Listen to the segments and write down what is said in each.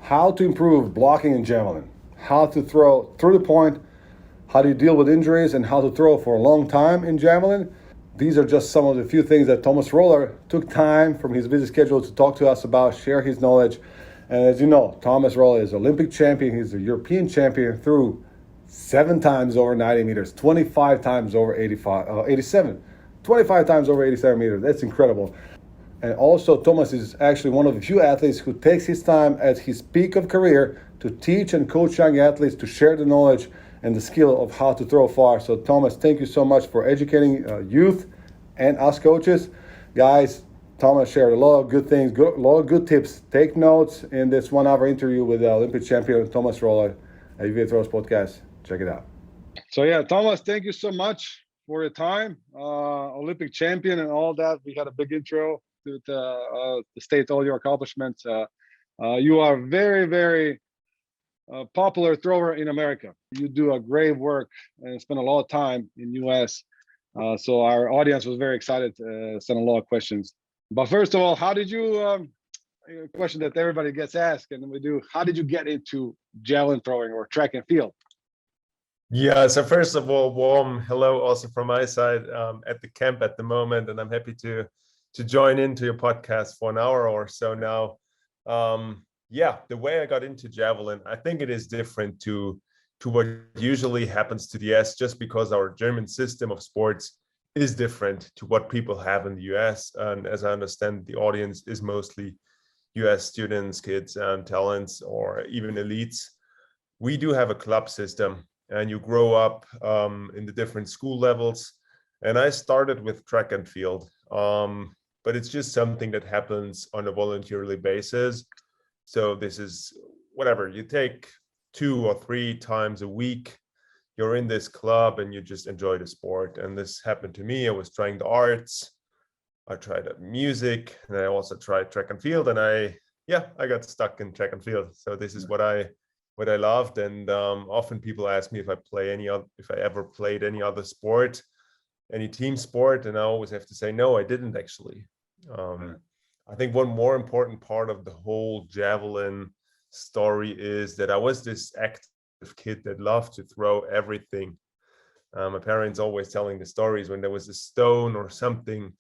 how to improve blocking in javelin, how to throw through the point, how do you deal with injuries, and how to throw for a long time in javelin. These are just some of the few things that Thomas Röhler took time from his busy schedule to talk to us about, share his knowledge. And as you know, Thomas Röhler is Olympic champion. He's a European champion through 7 times over 90 meters, 25 times over 87, 25 times over 87 meters. That's incredible. And also, Thomas is actually one of the few athletes who takes his time at his peak of career to teach and coach young athletes, to share the knowledge and the skill of how to throw far. So, Thomas, thank you so much for educating youth and us coaches. Guys, Thomas shared a lot of good things, a lot of good tips. Take notes in this 1-hour interview with the Olympic champion, Thomas Röhler, at UVA Throws Podcast. Check it out. So, yeah, Thomas, thank you so much for your time. Olympic champion and all that. We had a big intro to state all your accomplishments. You are very, very popular thrower in America. You do a great work and spend a lot of time in US. So our audience was very excited to send a lot of questions. But first of all, how did you, a question that everybody gets asked, and we do, how did you get into javelin throwing or track and field? Yeah, so first of all, warm hello also from my side at the camp at the moment, and I'm happy to join into your podcast for an hour or so now. Yeah, the way I got into javelin, I think it is different to what usually happens to the US, just because our German system of sports is different to what people have in the US. And as I understand, the audience is mostly US students, kids, and talents, or even elites. We do have a club system, and you grow up in the different school levels. And I started with track and field. But it's just something that happens on a voluntarily basis. So this is whatever, you take 2 or 3 times a week, you're in this club and you just enjoy the sport. And this happened to me. I was trying the arts, I tried music, and I also tried track and field. And I got stuck in track and field. So this is what I loved. And often people ask me if I ever played any other sport, any team sport, and I always have to say, no, I didn't actually. I think one more important part of the whole javelin story is that I was this active kid that loved to throw everything. My parents always telling the stories when there was a stone or something,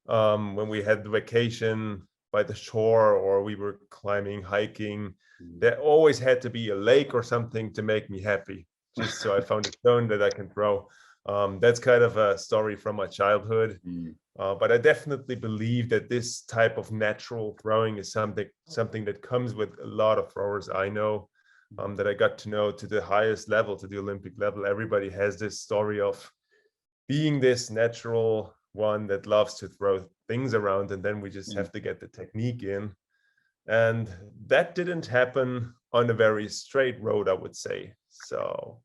when we had the vacation by the shore or we were climbing, hiking, there always had to be a lake or something to make me happy, just so I found a stone that I can throw. That's kind of a story from my childhood. But I definitely believe that this type of natural throwing is something that comes with a lot of throwers I know, that I got to know to the highest level, to the Olympic level. Everybody has this story of being this natural one that loves to throw things around, and then we just have to get the technique in. And that didn't happen on a very straight road, I would say. So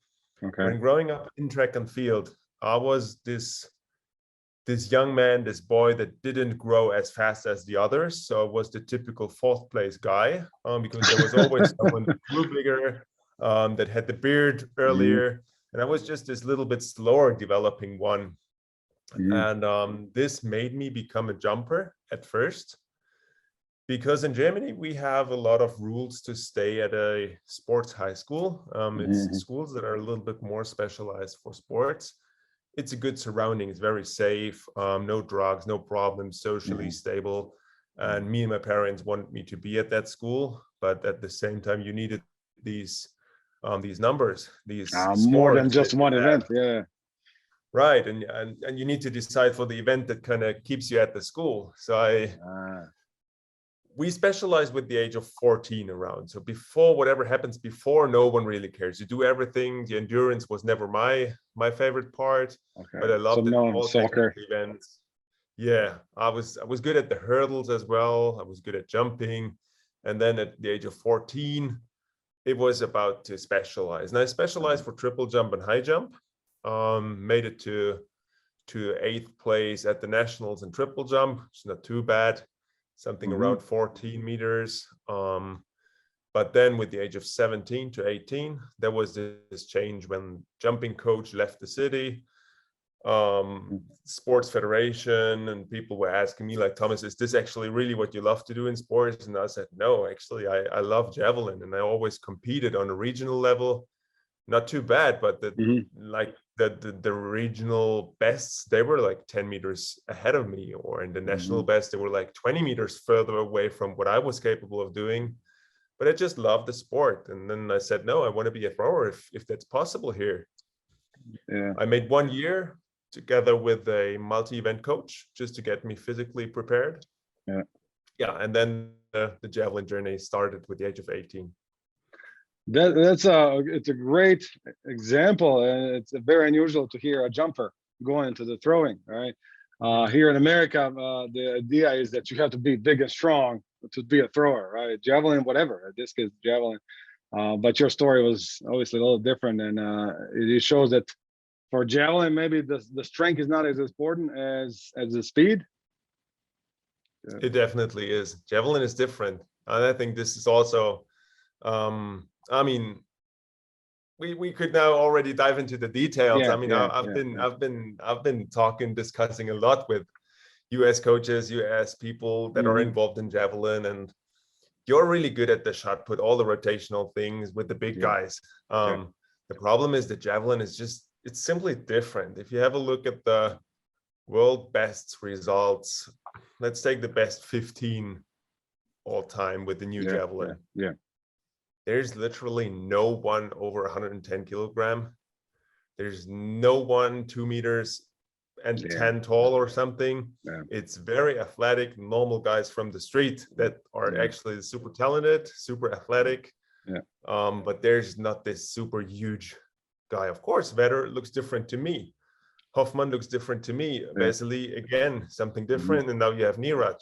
when growing up in track and field, I was this young man, this boy that didn't grow as fast as the others. So I was the typical 4th place guy, because there was always someone that grew bigger, that had the beard earlier. And I was just this little bit slower developing one. And this made me become a jumper at first, because in Germany, we have a lot of rules to stay at a sports high school. It's schools that are a little bit more specialized for sports. It's a good surrounding. It's very safe. No drugs, no problems, socially stable. And me and my parents wanted me to be at that school, but at the same time, you needed these numbers, these more than just one event. Yeah. Right, and you need to decide for the event that kind of keeps you at the school. So we specialize with the age of 14 around. So before, whatever happens before, no one really cares. You do everything. The endurance was never my favorite part, but I loved all soccer events. Yeah, I was good at the hurdles as well. I was good at jumping. And then at the age of 14, it was about to specialize. And I specialized for triple jump and high jump. Made it to 8th place at the nationals in triple jump. It's not too bad. Something around 14 meters. But then with the age of 17 to 18, there was this change when jumping coach left the city. sports federation, and people were asking me like, Thomas, is this actually really what you love to do in sports? And I said, no, actually, I love javelin, and I always competed on a regional level. Not too bad, but the regional bests, they were like 10 meters ahead of me, or in the national best, they were like 20 meters further away from what I was capable of doing. But I just loved the sport. And then I said, no, I want to be a thrower if that's possible here. Yeah. I made 1 year together with a multi-event coach just to get me physically prepared. Yeah. Yeah. And then the javelin journey started with the age of 18. It's a great example, and it's very unusual to hear a jumper going into the throwing, right? Here in America, the idea is that you have to be big and strong to be a thrower, right? Javelin, whatever, this is javelin. But your story was obviously a little different, and it shows that for javelin, maybe the strength is not as important as the speed. Yeah. It definitely is. Javelin is different, and I think this is also. I mean, we could now already dive into the details. Yeah, I mean, I've been discussing a lot with US coaches, US people that are involved in javelin, and you're really good at the shot put, all the rotational things with the big guys. The problem is the javelin is it's simply different. If you have a look at the world best results, let's take the best 15 all time with the new javelin. There's literally no one over 110 kilogram. There's no one 2 meters and 10 tall or something. It's very athletic, normal guys from the street that are actually super talented, super athletic. But there's not this super huge guy. Of course, Vetter looks different to me. Hoffman looks different to me. Vasily, again, something different. And now you have Niraj.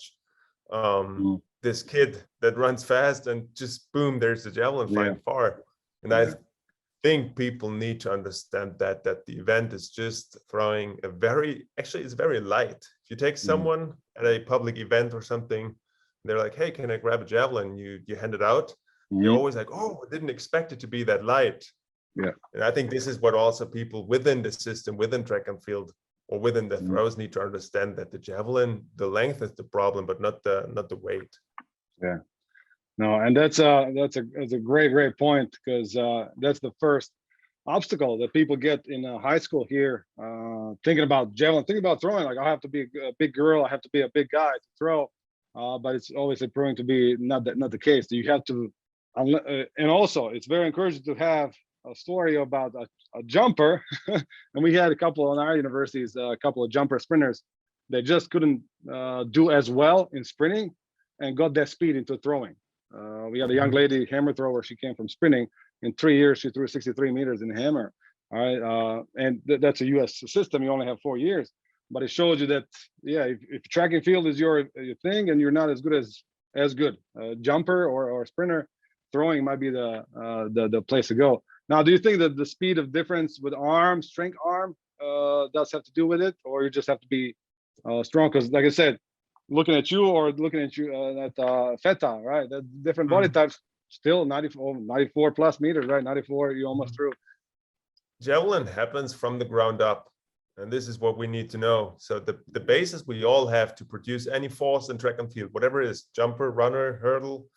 This kid that runs fast, and just boom, there's the javelin flying far. And I think people need to understand that the event is just throwing it's very light. If you take someone at a public event or something, they're like, hey, can I grab a javelin? You hand it out. You're always like, oh, I didn't expect it to be that light. And I think this is what also people within the system, within track and field, or within the throws need to understand, that the javelin, the length is the problem, but not the weight. No, and that's a great point, because that's the first obstacle that people get in high school here, thinking about javelin, thinking about throwing. Like, I have to be a big girl, I have to be a big guy to throw, but it's always proving to be not the case. You have to, and also it's very encouraging to have a story about a jumper. And we had a couple in our universities, a couple of jumper sprinters. They just couldn't do as well in sprinting and got that speed into throwing. We had a young lady, hammer thrower. She came from sprinting. In 3 years, she threw 63 meters in hammer. All right, and that's a U.S. system. You only have 4 years, but it shows you that if track and field is your thing, and you're not as good jumper or sprinter, throwing might be the place to go. Now, do you think that the speed of difference with strength arm, does have to do with it, or you just have to be strong? Because, like I said, looking at you or looking at you at Vetter, right? The different body types, still 94 plus meters, right? 94, you almost threw. Javelin happens from the ground up, and this is what we need to know. So the basis we all have to produce any force in track and field, whatever it is, jumper, runner, hurdle,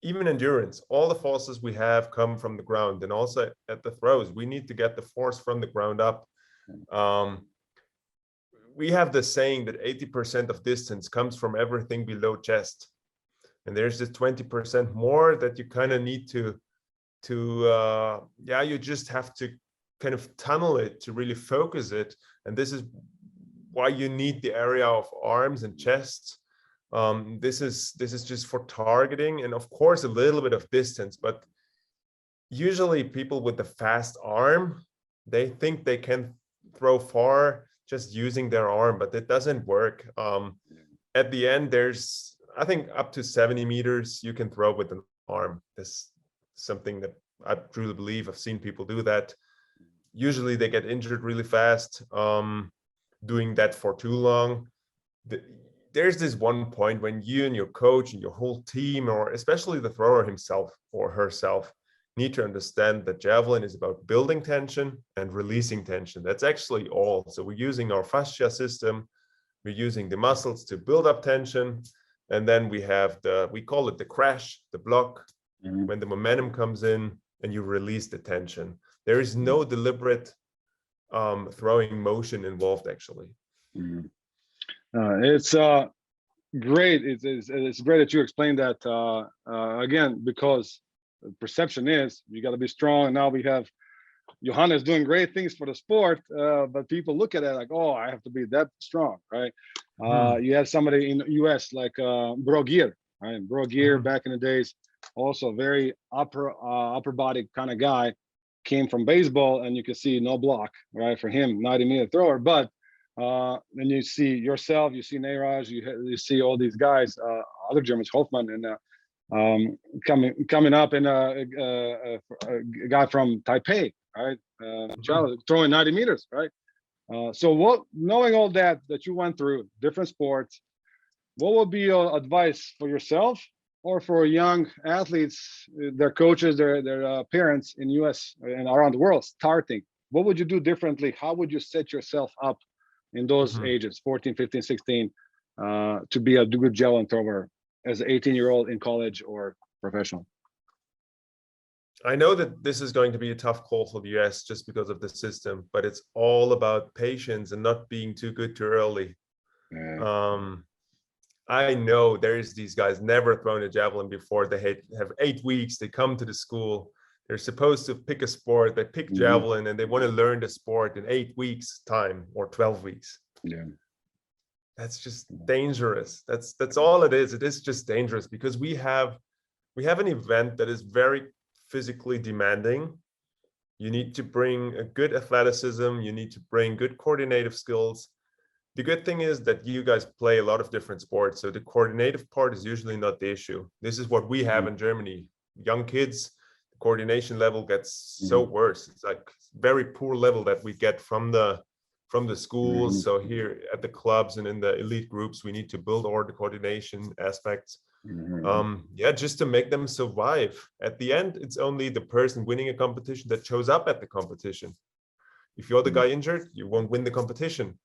even endurance, all the forces we have come from the ground. And also at the throws, we need to get the force from the ground up. We have the saying that 80% of distance comes from everything below chest. And there's this 20% more that you kind of need to you just have to kind of tunnel it to really focus it. And this is why you need the area of arms and chest. This is just for targeting, and of course a little bit of distance, but usually people with the fast arm, they think they can throw far just using their arm, but it doesn't work. At the end, there's, I think, up to 70 meters you can throw with an arm. That's something that I truly believe. I've seen people do that. Usually they get injured really fast doing that for too long. There's this one point when you and your coach and your whole team, or especially the thrower himself or herself, need to understand that javelin is about building tension and releasing tension. That's actually all. So we're using our fascia system, we're using the muscles to build up tension, and then we have we call it the crash, the block, when the momentum comes in and you release the tension. There is no deliberate throwing motion involved, actually. It's great. It's great that you explained that again, because the perception is you got to be strong. And now we have Johannes doing great things for the sport, but people look at it like, oh, I have to be that strong, right? You have somebody in the US like Bro Gear, right? Bro Gear back in the days, also very upper body kind of guy, came from baseball, and you can see no block, right? For him, 90-meter thrower. But then you see yourself, you see Neeraj, you see all these guys, other Germans, Hoffman, and coming up, and a guy from Taipei, right? Throwing 90 meters, right? So knowing all that you went through, different sports, what would be your advice for yourself or for young athletes, their coaches, their parents in US and around the world starting? What would you do differently? How would you set yourself up in those ages, 14, 15, 16, to be a good javelin thrower as an 18-year-old in college or professional? I know that this is going to be a tough call for the US just because of the system, but it's all about patience and not being too good too early. I know there's these guys never thrown a javelin before. They have 8 weeks. They come to the school. They're supposed to pick a sport. They pick javelin, and they want to learn the sport in 8 weeks time or 12 weeks. Yeah, that's just dangerous. That's all it is. It is just dangerous because we have an event that is very physically demanding. You need to bring a good athleticism. You need to bring good coordinative skills. The good thing is that you guys play a lot of different sports, so the coordinative part is usually not the issue. This is what we have in Germany. Young kids, the coordination level gets so worse. It's like very poor level that we get from the schools. So here at the clubs and in the elite groups, we need to build all the coordination aspects. Just to make them survive. At the end, it's only the person winning a competition that shows up at the competition. If you're the guy injured, you won't win the competition.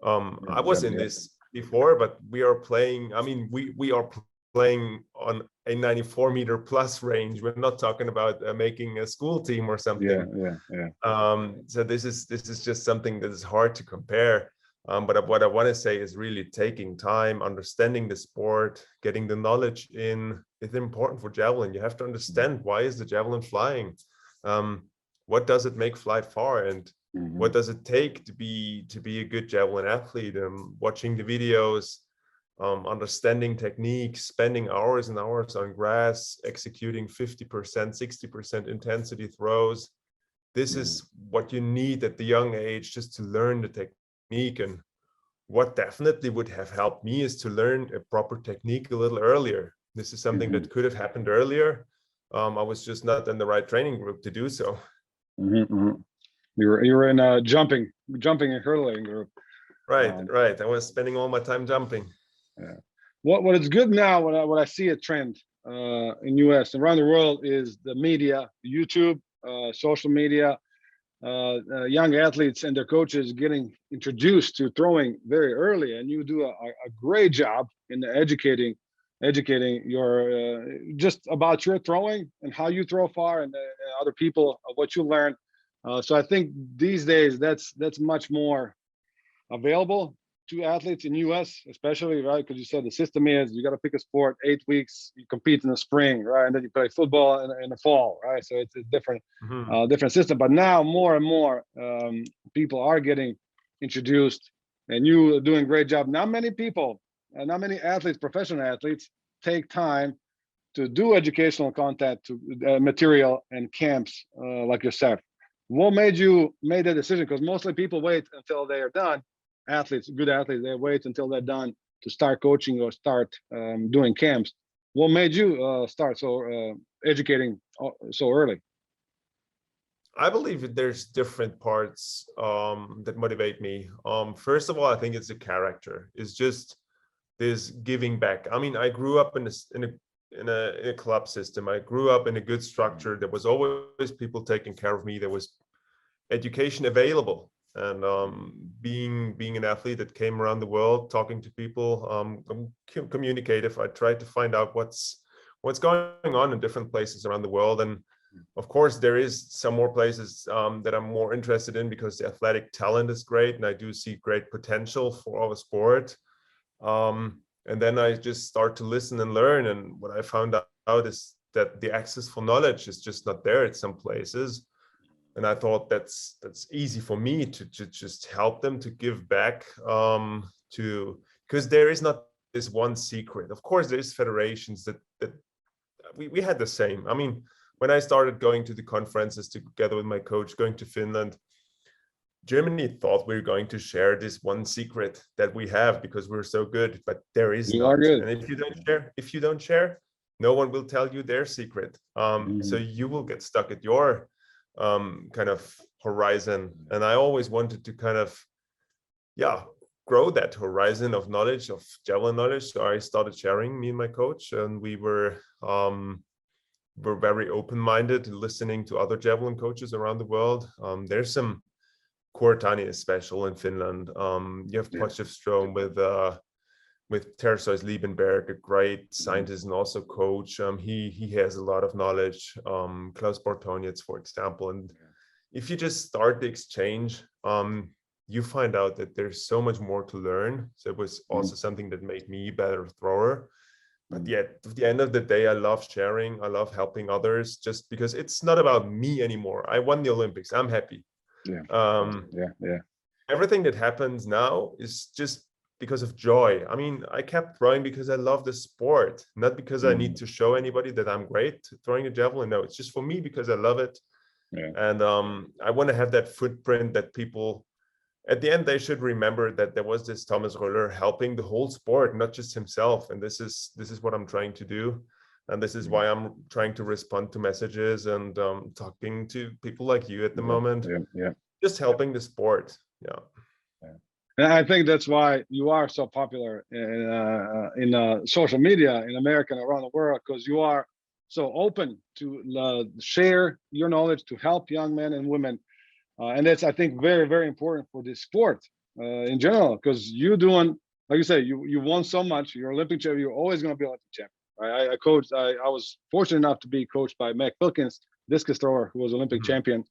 I was in this before, but we are playing. I mean, we are playing on a 94-meter plus range. We're not talking about making a school team or something. So this is just something that is hard to compare. But what I want to say is really taking time, understanding the sport, getting the knowledge in. It's important for javelin. You have to understand, why is the javelin flying? What does it make fly far? And what does it take to be a good javelin athlete? Watching the videos, understanding techniques, spending hours and hours on grass, executing 50%, 60% intensity throws. This is what you need at the young age, just to learn the technique. And what definitely would have helped me is to learn a proper technique a little earlier. This is something that could have happened earlier. I was just not in the right training group to do so. You were in a jumping and hurdling group. Right. I was spending all my time jumping. Yeah. What is good now, what I see a trend in US around the world is the media, YouTube, social media, young athletes and their coaches getting introduced to throwing very early, and you do a great job in educating your just about your throwing and how you throw far, and other people what you learn. So I think these days that's much more available to athletes in US, especially, right? Because you said the system is you got to pick a sport, 8 weeks, you compete in the spring, right? And then you play football in the fall, right? So it's a different system. But now more and more people are getting introduced, and you are doing a great job. Not many people, not many athletes, professional athletes, take time to do educational content, to material and camps like yourself. What made you make that decision? Because mostly people wait until they are done. Good athletes, they wait until they're done to start coaching or start doing camps. What made you start educating so early? I believe that there's different parts that motivate me. First of all, I think it's the character. It's just this giving back. I mean, I grew up in a in a club system. I grew up in a good structure. There was always people taking care of me. There was education available, and being an athlete that came around the world, talking to people, I'm communicative. I tried to find out what's going on in different places around the world, and of course there is some more places that I'm more interested in because the athletic talent is great, and I do see great potential for our sport. And then I just start to listen and learn, and what I found out is that the access for knowledge is just not there at some places. And I thought that's easy for me to just help them to give back, to, because there is not this one secret. Of course, there's federations that we had the same. I mean, when I started going to the conferences together with my coach, going to Finland, Germany thought we were going to share this one secret that we have because we're so good, but there is You are not. good. And if you don't share, no one will tell you their secret. So you will get stuck at your kind of horizon. And I always wanted to kind of, grow that horizon of knowledge, of javelin knowledge. So I started sharing, me and my coach, and we were very open-minded, listening to other javelin coaches around the world. There's some Kuortani is special in Finland. You have Potchefstroom with Tersois Liebenberg, a great scientist and also coach. He has a lot of knowledge. Klaus Bortonitz, for example. And if you just start the exchange, you find out that there's so much more to learn. So it was also something that made me a better thrower. But yet, at the end of the day, I love sharing. I love helping others, just because it's not about me anymore. I won the Olympics. I'm happy. Everything that happens now is just because of joy. I mean, I kept throwing because I love the sport, not because I need to show anybody that I'm great throwing a javelin. No, it's just for me because I love it. And I want to have that footprint that people, at the end, they should remember that there was this Thomas Röhler helping the whole sport, not just himself. And this is what I'm trying to do. And this is why I'm trying to respond to messages and talking to people like you at the moment. Just helping the sport. And I think that's why you are so popular in social media in America and around the world, because you are so open to share your knowledge, to help young men and women. And that's, I think, very, very important for this sport in general, because you're doing, like you say, you won so much. You're Olympic champion. You're always going to be Olympic champion. Right? I coached. I was fortunate enough to be coached by Mac Pilkins, discus thrower, who was Olympic champion.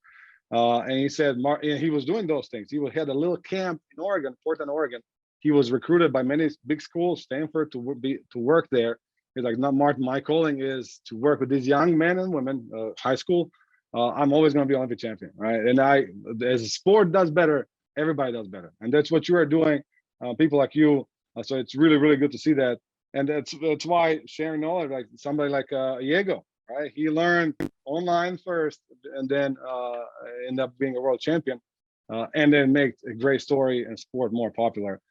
And he said, he was doing those things. He had a little camp in Oregon, Portland, Oregon. He was recruited by many big schools, Stanford, to work there. He's like, "No, Martin, my calling is to work with these young men and women, high school. I'm always going to be Olympic champion, right? And as a sport does better, everybody does better, and that's what you are doing. People like you, so it's really, really good to see that, and that's why sharing knowledge, like somebody like Diego, right? He learned online first, and then ended up being a world champion, and then make a great story and sport more popular.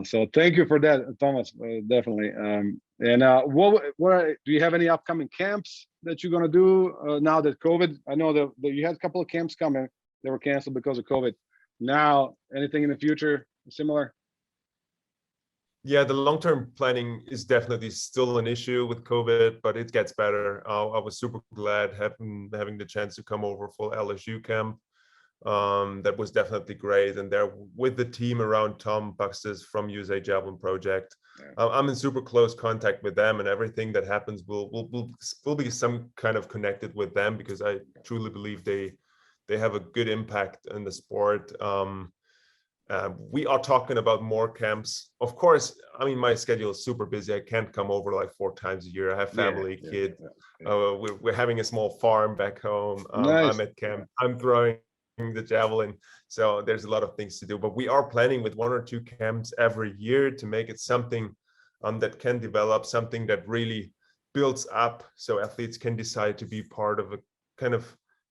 So thank you for that, Thomas. Definitely. And do you have any upcoming camps that you're going to do now that COVID? I know that you had a couple of camps coming. They were canceled because of COVID. Now, anything in the future similar? Yeah, the long-term planning is definitely still an issue with COVID, but it gets better. I was super glad having the chance to come over for LSU camp. That was definitely great, and there with the team around Tom Buxtis from USA Javelin Project. I'm in super close contact with them, and everything that happens will be some kind of connected with them, because I truly believe they have a good impact in the sport. We are talking about more camps. Of course, I mean, my schedule is super busy. I can't come over like 4 times a year. I have family, kid. We're having a small farm back home. Nice. I'm at camp. I'm throwing the javelin. So there's a lot of things to do. But we are planning with 1 or 2 camps every year to make it something that can develop, something that really builds up, so athletes can decide to be part of a kind of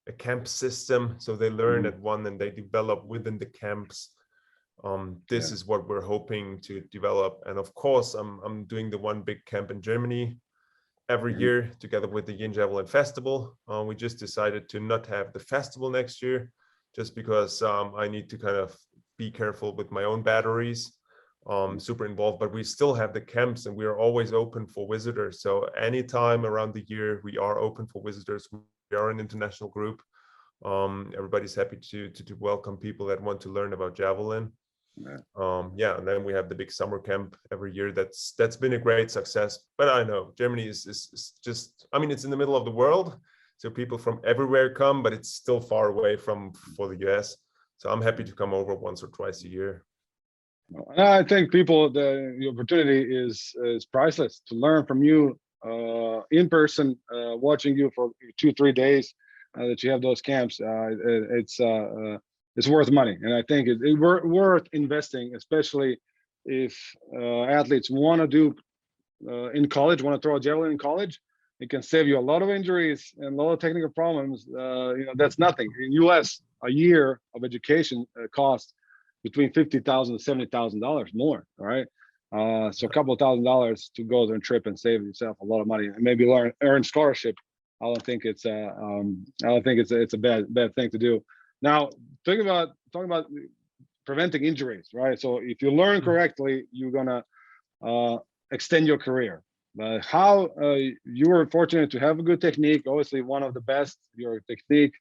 a camp system. So they learn at one and they develop within the camps. This is what we're hoping to develop. And of course, I'm doing the one big camp in Germany every year together with the Yin Javelin Festival. We just decided to not have the festival next year, just because I need to kind of be careful with my own batteries. super involved, but we still have the camps and we are always open for visitors. So anytime around the year, we are open for visitors. We are an international group. Everybody's happy to welcome people that want to learn about Javelin. Yeah, and then we have the big summer camp every year. That's been a great success. But I know Germany is just, I mean, it's in the middle of the world, so people from everywhere come, but it's still far away for the US. So I'm happy to come over once or twice a year. I think the opportunity is priceless to learn from you in person, watching you for 2-3 days that you have those camps. It's worth money, and I think it's worth investing, especially if athletes want to do in college, want to throw a javelin in college. It can save you a lot of injuries and a lot of technical problems. That's nothing. In US, a year of education costs between $50,000 to $70,000 more. All right. So a couple of $1,000s to go on a trip and save yourself a lot of money and maybe earn scholarship. I don't think it's a bad thing to do. Now, talking about preventing injuries, right? So if you learn correctly, you're gonna extend your career. But how you were fortunate to have a good technique, obviously one of the best. Your technique,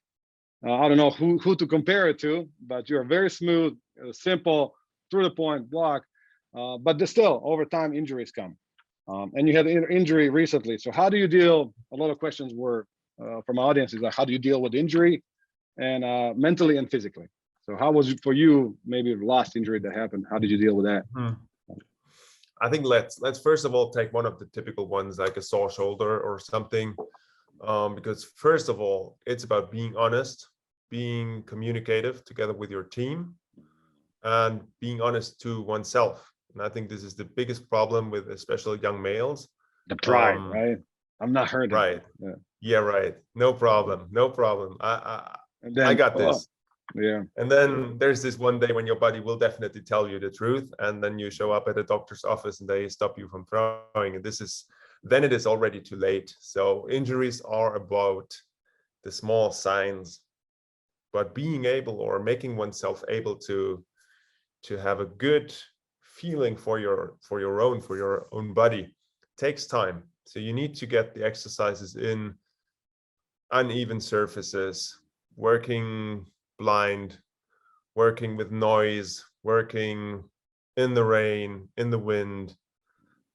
I don't know who to compare it to, but you're very smooth, simple, through the point block. But still, over time, injuries come. And you had an injury recently. So how do you deal? A lot of questions were from audiences like, how do you deal with injury, and mentally and physically? So how was it for you? Maybe the last injury that happened. How did you deal with that? I think let's first of all take one of the typical ones, like a sore shoulder or something, because first of all, it's about being honest, being communicative together with your team, and being honest to oneself. And I think this is the biggest problem with especially young males. The pride, right? I'm not hurting. Right. Yeah, right. No problem. No problem. I got this. Yeah. And then there's this one day when your body will definitely tell you the truth, and then you show up at a doctor's office and they stop you from throwing. And then it is already too late. So injuries are about the small signs, but being able or making oneself able to have a good feeling for your own body takes time. So you need to get the exercises in uneven surfaces, working blind, working with noise, working in the rain, in the wind.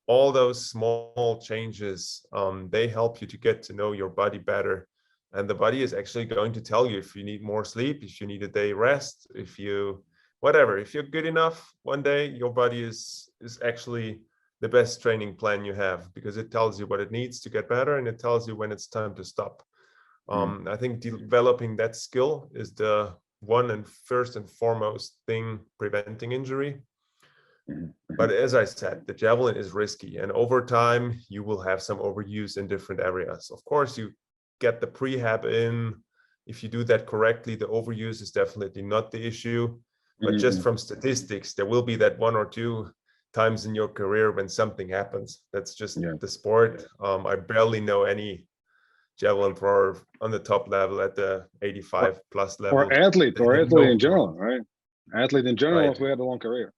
All those small changes, they help you to get to know your body better. And the body is actually going to tell you if you need more sleep, if you need a day rest, if you're good enough one day, your body is actually the best training plan you have, because it tells you what it needs to get better and it tells you when it's time to stop. I think developing that skill is the one and first and foremost thing preventing injury. But as I said, the javelin is risky, and over time you will have some overuse in different areas. Of course, you get the prehab in. If you do that correctly, the overuse is definitely not the issue. But just from statistics, there will be that 1 or 2 times in your career when something happens. That's just the sport. I barely know any javelin thrower on the top level at the 85 plus level. Or athlete in general, right? Athlete in general who had a long career.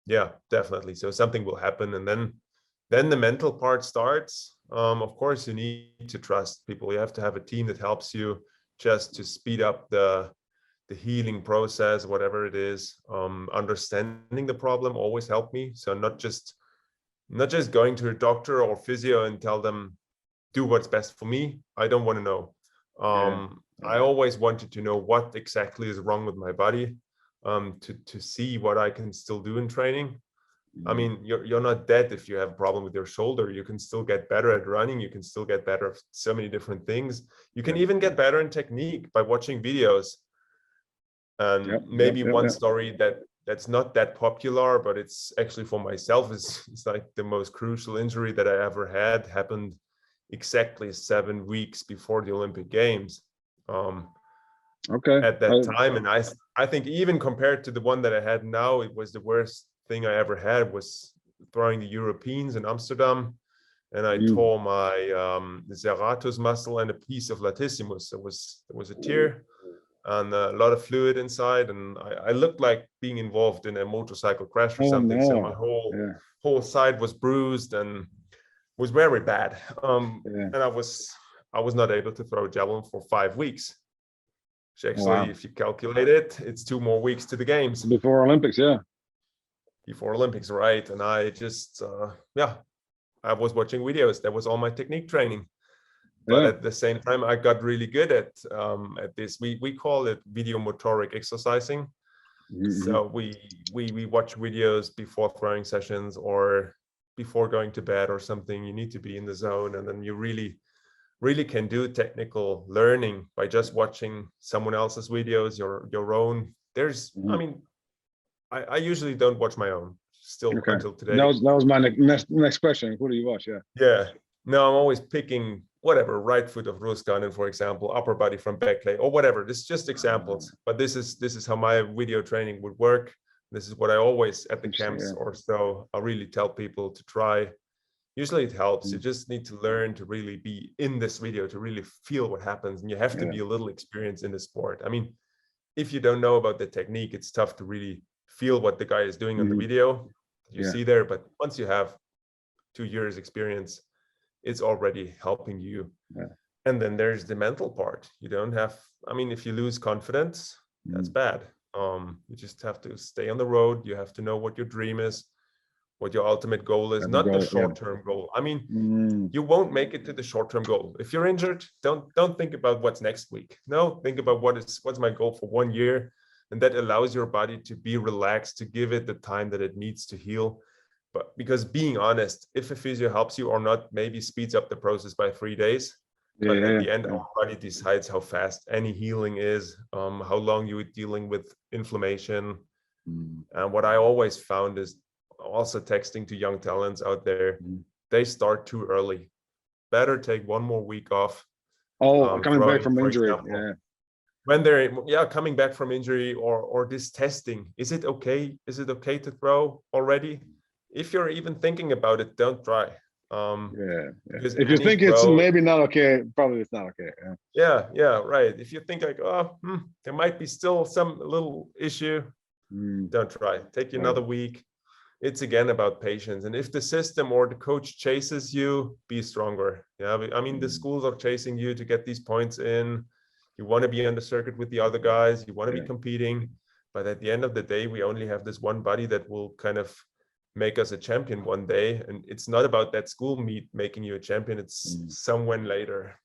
Yeah, definitely. So something will happen, and then the mental part starts. Of course, you need to trust people. You have to have a team that helps you just to speed up the healing process, whatever it is. Understanding the problem always helped me. So not just going to a doctor or physio and tell them, do what's best for me. I don't want to know. I always wanted to know what exactly is wrong with my body, to see what I can still do in training. I mean, you're not dead if you have a problem with your shoulder. You can still get better at running. You can still get better at so many different things. You can even get better in technique by watching videos. And maybe one story that's not that popular, but it's actually for myself, it's like the most crucial injury that I ever had happened exactly 7 weeks before the Olympic Games. At that time, and I think even compared to the one that I had now, it was the worst thing I ever had. Was throwing the Europeans in Amsterdam, and I tore my serratus muscle and a piece of latissimus. There was a tear. and a lot of fluid inside, and I looked like being involved in a motorcycle crash or Oh something. So my no. Yeah. whole side was bruised and was very bad. Yeah. And I was not able to throw a javelin for 5 weeks. Which actually, Wow. if you calculate it, it's 2 more weeks to the games Before Olympics, yeah. before Olympics, right? And I just I was watching videos. That was all my technique training. But Yeah. at the same time, I got really good at this. We call it video motoric exercising. So we watch videos before throwing sessions or before going to bed or something. You need to be in the zone, and then you really can do technical learning by just watching someone else's videos, your own. I mean, I usually don't watch my own still Okay. until today. That was my next question. Who do you watch? Yeah. Yeah. No, I'm always picking whatever, right foot of Ruskanen, for example, upper body from Beckley or whatever. This is just examples, but this is how my video training would work. This is what I always at the camps or so I really tell people to try. Usually it helps. You just need to learn to really be in this video, to really feel what happens. And you have to be a little experienced in the sport. I mean, if you don't know about the technique, it's tough to really feel what the guy is doing on the video you see there. But once you have 2 years experience, it's already helping you. And then there's the mental part. You don't have, I mean, if you lose confidence, that's bad. You just have to stay on the road. You have to know what your dream is, what your ultimate goal is, not the short-term goal. I mean, you won't make it to the short-term goal. If you're injured, don't think about what's next week. No, think about what's my goal for 1 year. And that allows your body to be relaxed, to give it the time that it needs to heal. But because being honest, if a physio helps you or not, maybe speeds up the process by 3 days. But at the end, our body decides how fast any healing is, how long you're dealing with inflammation. And what I always found is also texting to young talents out there, they start too early. Better take 1 more week off. Coming back from injury. Example, when they're coming back from injury or this testing, is it okay? Is it okay to throw already? If you're even thinking about it, don't try. If you think it's maybe not okay, probably it's not okay. Yeah, right. If you think like, there might be still some little issue, don't try. Take another week. It's again about patience. And if the system or the coach chases you, be stronger. Yeah, I mean, the schools are chasing you to get these points in. You want to be on the circuit with the other guys. You want to be competing. But at the end of the day, we only have this one body that will kind of make us a champion one day. And it's not about that school meet making you a champion. It's somewhere later.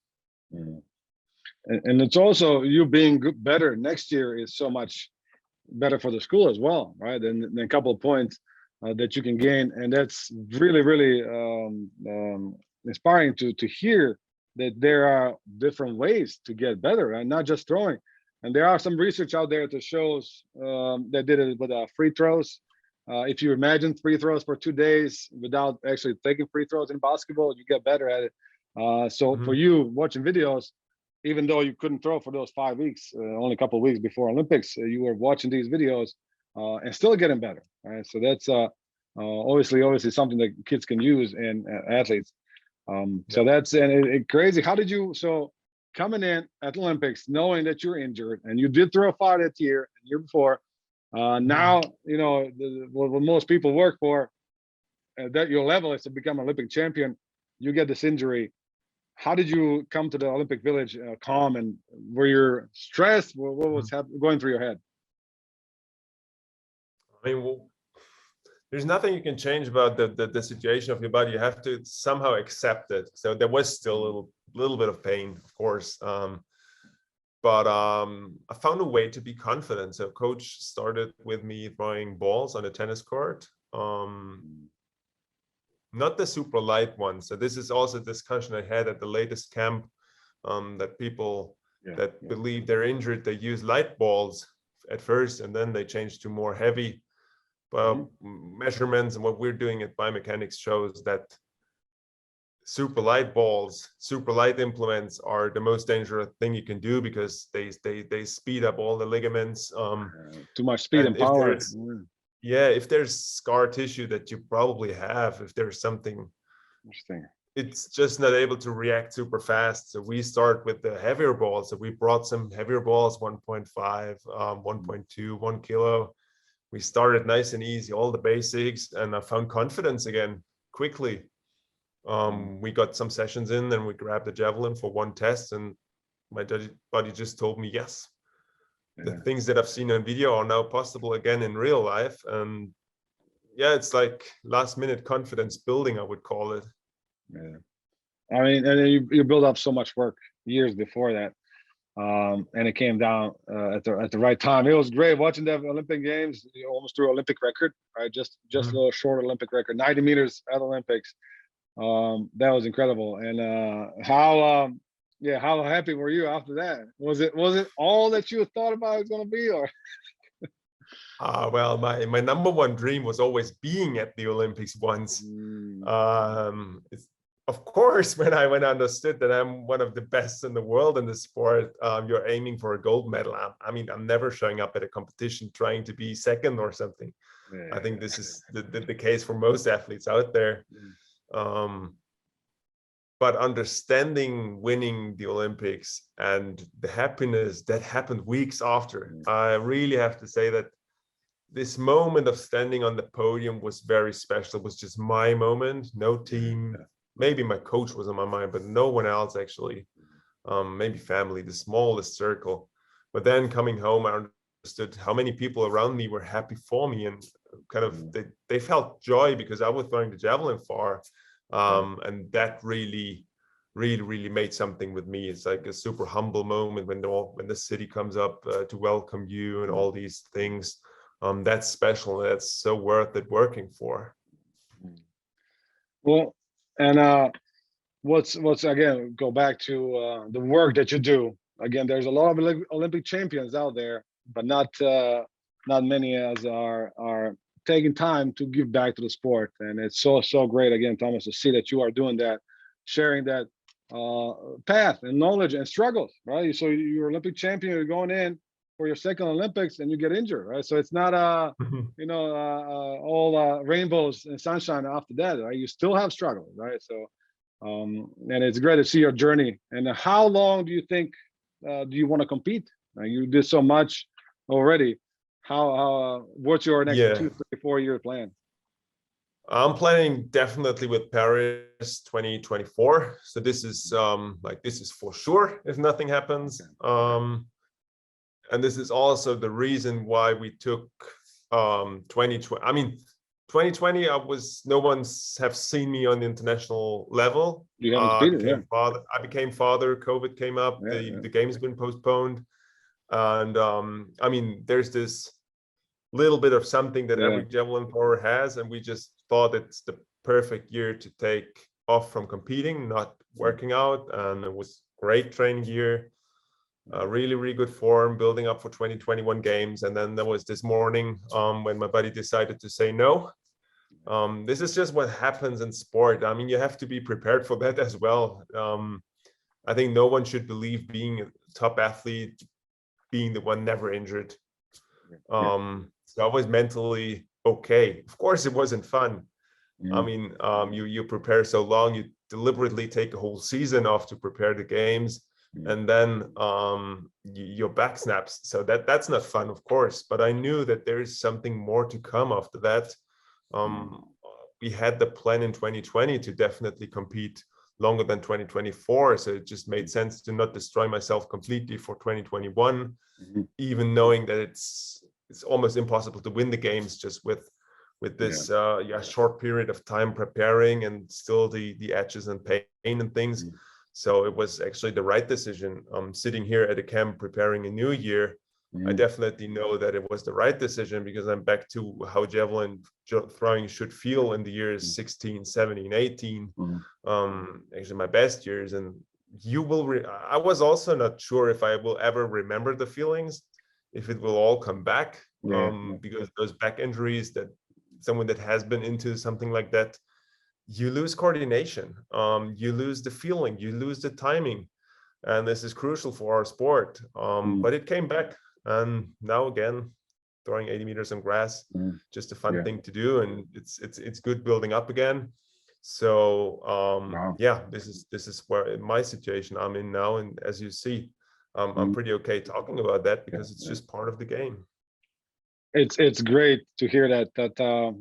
And it's also you being better next year is so much better for the school as well, right? And a couple of points that you can gain. And that's really, really inspiring to hear that there are different ways to get better and not just throwing. And there are some research out there that shows that did it with free throws. If you imagine free throws for 2 days without actually taking free throws in basketball, you get better at it. So for you watching videos, even though you couldn't throw for those 5 weeks, only a couple of weeks before Olympics, you were watching these videos and still getting better. Right? So that's obviously something that kids can use and athletes. So that's crazy. How did you, so coming in at the Olympics, knowing that you're injured and you did throw far that year before, now, you know, what most people work for that your level is to become an Olympic champion, you get this injury. How did you come to the Olympic Village calm, and were you stressed? What was going through your head? I mean, well, there's nothing you can change about the situation of your body. You have to somehow accept it. So there was still a little bit of pain, of course. But I found a way to be confident. So coach started with me throwing balls on a tennis court. Not the super light one. So this is also a discussion I had at the latest camp, that people that believe they're injured, they use light balls at first, and then they change to more heavy. Well, measurements and what we're doing at biomechanics shows that super light balls, super light implements are the most dangerous thing you can do because they speed up all the ligaments. Too much speed and power. If there's scar tissue that you probably have, if there's something, interesting, it's just not able to react super fast. So we start with the heavier balls. So we brought some heavier balls, 1.5, 1.2, 1 kilo. We started nice and easy, all the basics, and I found confidence again quickly. We got some sessions in, and we grabbed the Javelin for one test, and my body just told me, yes, the things that I've seen on video are now possible again in real life. And yeah, it's like last minute confidence building, I would call it. Yeah. I mean, and then you build up so much work years before that. And it came down at the right time. It was great watching the Olympic Games. You almost threw Olympic record, right? Just a little short Olympic record, 90 meters at Olympics. That was incredible. And how happy were you after that? Was it all that you thought about it was going to be, or? Well, my number one dream was always being at the Olympics once. Of course, when I understood that I'm one of the best in the world in the sport, you're aiming for a gold medal. I mean, I'm never showing up at a competition trying to be second or something. Yeah. I think this is the case for most athletes out there. But understanding winning the Olympics and the happiness that happened weeks after, I really have to say that this moment of standing on the podium was very special. It was just my moment, no team. Maybe my coach was on my mind, but no one else actually. Maybe family, the smallest circle. But then coming home, I understood how many people around me were happy for me, and kind of they felt joy because I was throwing the javelin far. And that really made something with me. It's like a super humble moment when the city comes up to welcome you and all these things. That's special. That's so worth it working for. Well, and what's again, go back to the work that you do. Again, there's a lot of Olympic champions out there, but not many as are taking time to give back to the sport. And it's so great, again, Thomas, to see that you are doing that, sharing that path and knowledge and struggles, right? So you're Olympic champion, you're going in for your second Olympics and you get injured, right? So it's not all rainbows and sunshine after that, right? You still have struggles, right? So and it's great to see your journey. And how long do you think do you want to compete? You did so much already. How what's your next 2, 3, 4 year plan? I'm planning definitely with Paris 2024. So this is this is for sure if nothing happens. And this is also the reason why we took 2020. I mean, 2020, no one's have seen me on the international level. You haven't competed, I became father. COVID came up. The game's been postponed, and I mean, there's this little bit of something that every javelin thrower has, and we just thought it's the perfect year to take off from competing, not working out, and it was great training year. Really good form, building up for 2021 games. And then there was this morning when my buddy decided to say no. This is just what happens in sport. I mean, you have to be prepared for that as well. I think no one should believe being a top athlete, being the one never injured. So I was mentally okay. Of course, it wasn't fun. I mean, you prepare so long, you deliberately take a whole season off to prepare the games. And then your back snaps. So that's not fun, of course. But I knew that there is something more to come after that. We had the plan in 2020 to definitely compete longer than 2024. So it just made sense to not destroy myself completely for 2021, even knowing that it's almost impossible to win the games just with this short period of time preparing and still the edges and pain and things. So it was actually the right decision. Sitting here at a camp preparing a new year, I definitely know that it was the right decision because I'm back to how javelin throwing should feel in the years 16, 17, 18. Actually my best years. And I was also not sure if I will ever remember the feelings, if it will all come back, because those back injuries, that someone that has been into something like that, you lose coordination, you lose the feeling, you lose the timing, and this is crucial for our sport. But it came back, and now again, throwing 80 meters on grass, just a fun thing to do, and it's good building up again. So Wow. yeah, this is where in my situation I'm in now, and as you see, I'm pretty okay talking about that because it's just part of the game. It's great to hear that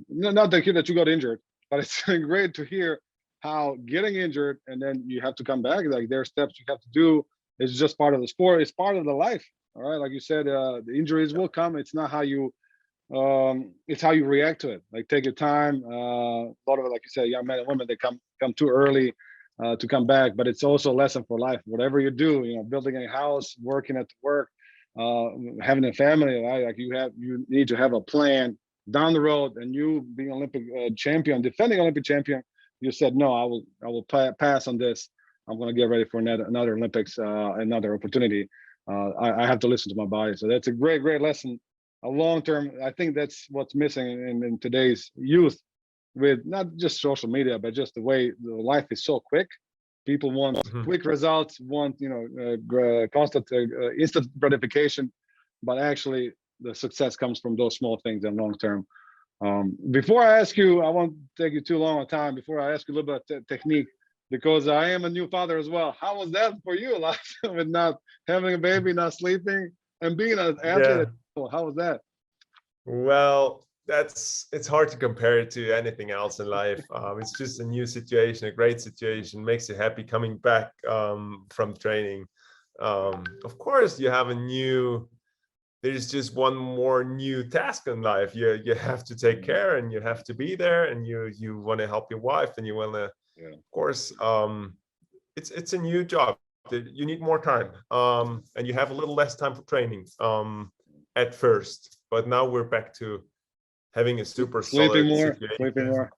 not to hear that you got injured, but it's great to hear how getting injured and then you have to come back. Like there are steps you have to do. It's just part of the sport. It's part of the life. All right, like you said, the injuries will come. It's not how you it's how you react to it. Like take your time. A lot of it, like you said, young men and women, they come too early to come back. But it's also a lesson for life. Whatever you do, you know, building a house, working at work, having a family, right? Like you need to have a plan down the road. And you being Olympic champion, defending Olympic champion, you said no, I will pass on this. I'm going to get ready for another Olympics, another opportunity. I have to listen to my body. So that's a great lesson. A long term, I think that's what's missing in today's youth, with not just social media, but just the way the life is so quick. People want quick results, want constant, instant gratification, but actually the success comes from those small things and long term. Before I ask you, I won't take you too long on time. Before I ask you a little bit of technique, because I am a new father as well. How was that for you, like with not having a baby, not sleeping, and being an athlete? How was that? Well, it's hard to compare it to anything else in life. It's just a new situation, a great situation, makes you happy coming back from training. Of course, you have there's just one more new task in life. You have to take care and you have to be there, and you want to help your wife, and you want to, of course, it's a new job. You need more time, and you have a little less time for training at first. But now we're back to having a super solid situation. Sleeping more.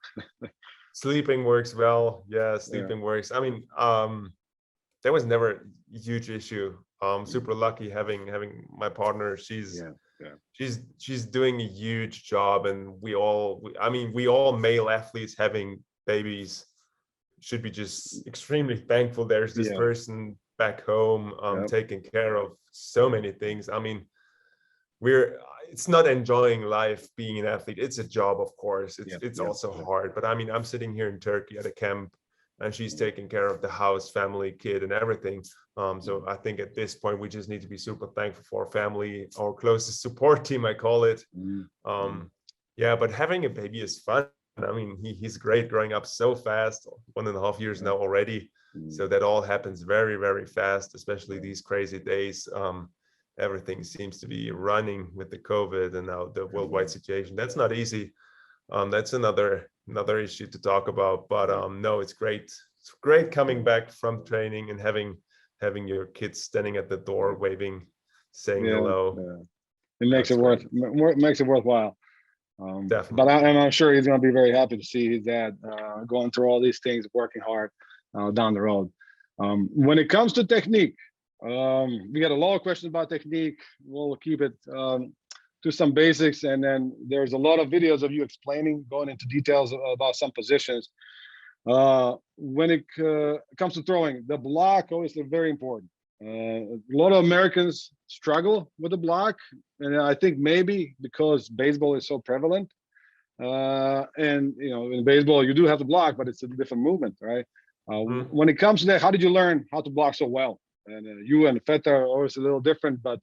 Sleeping works well. Yeah, sleeping works. I mean, that was never a huge issue. Super lucky having my partner. She's doing a huge job, and we all male athletes having babies should be just extremely thankful. There's this person back home taking care of so many things. I mean, it's not enjoying life being an athlete. It's a job, of course. It's also hard. But I mean, I'm sitting here in Turkey at a camp, and she's taking care of the house, family, kid, and everything. So I think at this point, we just need to be super thankful for our family, our closest support team, I call it. But having a baby is fun. I mean, he's great, growing up so fast, 1.5 years now already. So that all happens very, very fast, especially these crazy days. Everything seems to be running with the COVID and now the worldwide situation. That's not easy. That's another issue to talk about. But no, it's great. It's great coming back from training and having your kids standing at the door, waving, saying hello. It makes it worthwhile. Definitely. But I'm sure he's going to be very happy to see his dad going through all these things, working hard down the road. When it comes to technique, we got a lot of questions about technique. We'll keep it to some basics, and then there's a lot of videos of you explaining, going into details about some positions. When it comes to throwing, the block obviously very important. A lot of Americans struggle with the block, and I think maybe because baseball is so prevalent. And in baseball you do have to block, but it's a different movement, right? When it comes to that, how did you learn how to block so well? And you and Vetter are always a little different, but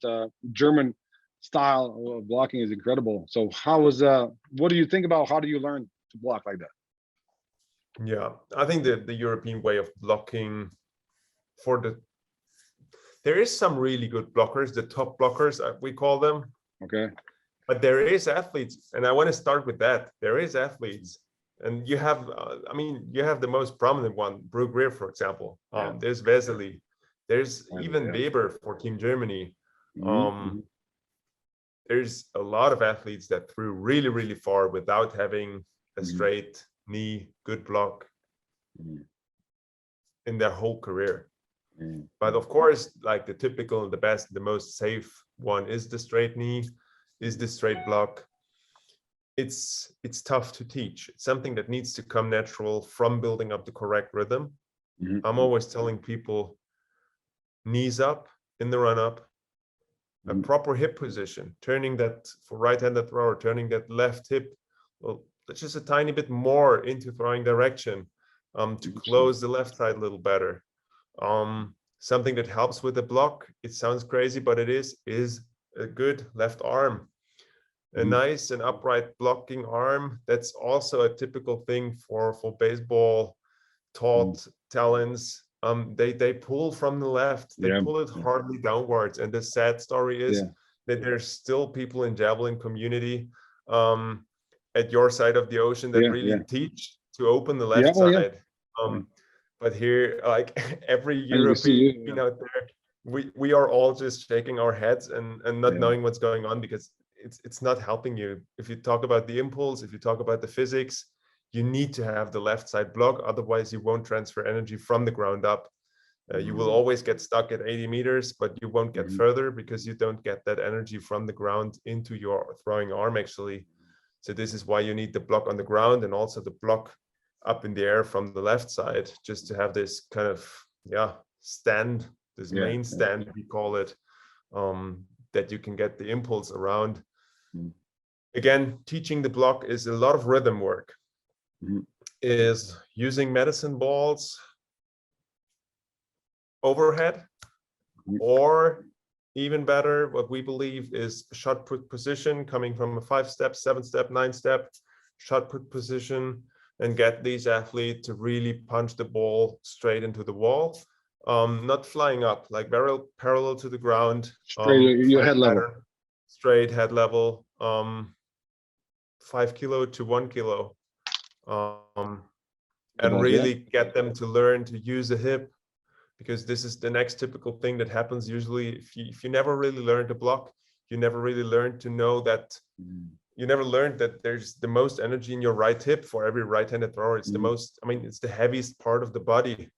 German style of blocking is incredible. So what do you think about how do you learn to block like that? Yeah, I think the European way of blocking there is some really good blockers, the top blockers, we call them. Okay. But there is athletes, and I want to start with that. There is athletes, and you have, you have the most prominent one, Brooke Greer, for example. There's Vesely. There's even Weber for Team Germany. There's a lot of athletes that threw really, really far without having a straight knee, good block in their whole career. But of course, like the typical, the best, the most safe one is the straight knee, is the straight block. It's tough to teach. It's something that needs to come natural from building up the correct rhythm. I'm always telling people, knees up in the run up, a proper hip position, turning that for right-handed thrower, turning that left hip, well, just a tiny bit more into throwing direction. to close the left side a little better. Something that helps with the block, it sounds crazy, but it is a good left arm. A nice and upright blocking arm. That's also a typical thing for baseball taught talents. They pull from the left, they pull it hardly downwards. And the sad story is that there's still people in javelin community at your side of the ocean that really teach to open the left side. But here, like every European out there, we are all just shaking our heads and not knowing what's going on, because it's not helping you. If you talk about the impulse, if you talk about the physics, you need to have the left side block. Otherwise, you won't transfer energy from the ground up. You will always get stuck at 80 meters, but you won't get further because you don't get that energy from the ground into your throwing arm, actually. So this is why you need the block on the ground and also the block up in the air from the left side, just to have this kind of stand, this main stand, we call it, that you can get the impulse around. Again, teaching the block is a lot of rhythm work. Is using medicine balls overhead, or even better, what we believe is shot put position, coming from a 5-step, 7-step, 9-step shot put position, and get these athletes to really punch the ball straight into the wall, not flying up, like parallel to the ground, straight your head level, straight head level, 5 kilo to 1 kilo, and really get them to learn to use the hip, because this is the next typical thing that happens usually. If you never really learn to block, you never really learn to know that. You never learned that there's the most energy in your right hip for every right-handed thrower. It's the most, I mean, it's the heaviest part of the body.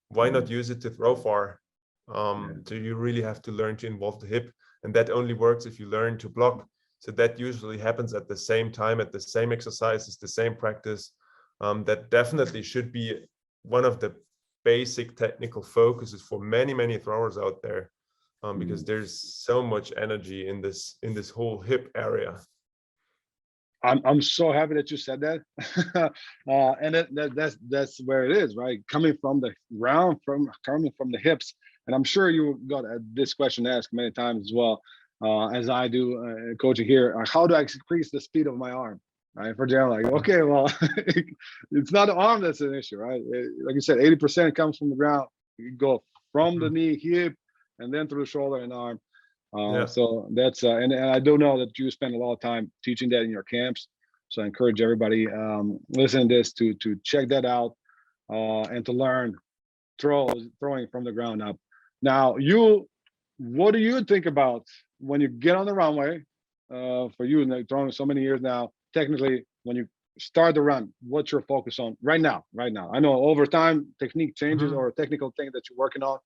Why not use it to throw far? So you really have to learn to involve the hip, and that only works if you learn to block. So that usually happens at the same time, at the same exercises, the same practice. That definitely should be one of the basic technical focuses for many throwers out there, because there's so much energy in this whole hip area. I'm so happy that you said that, and that's where it is, right? Coming from the ground, coming from the hips, and I'm sure you got this question asked many times as well, as I do coaching here. How do I increase the speed of my arm, right? For example, like, okay, well, it's not the arm that's an issue, right? Like you said, 80% comes from the ground. You go from the knee, hip, and then through the shoulder and arm. So that's and I do know that you spend a lot of time teaching that in your camps. So I encourage everybody listening to this to check that out and to learn throwing from the ground up. Now, what do you think about when you get on the runway? For you, and throwing so many years now, technically, when you start the run, what's your focus on right now? I know over time technique changes, or a technical thing that you're working on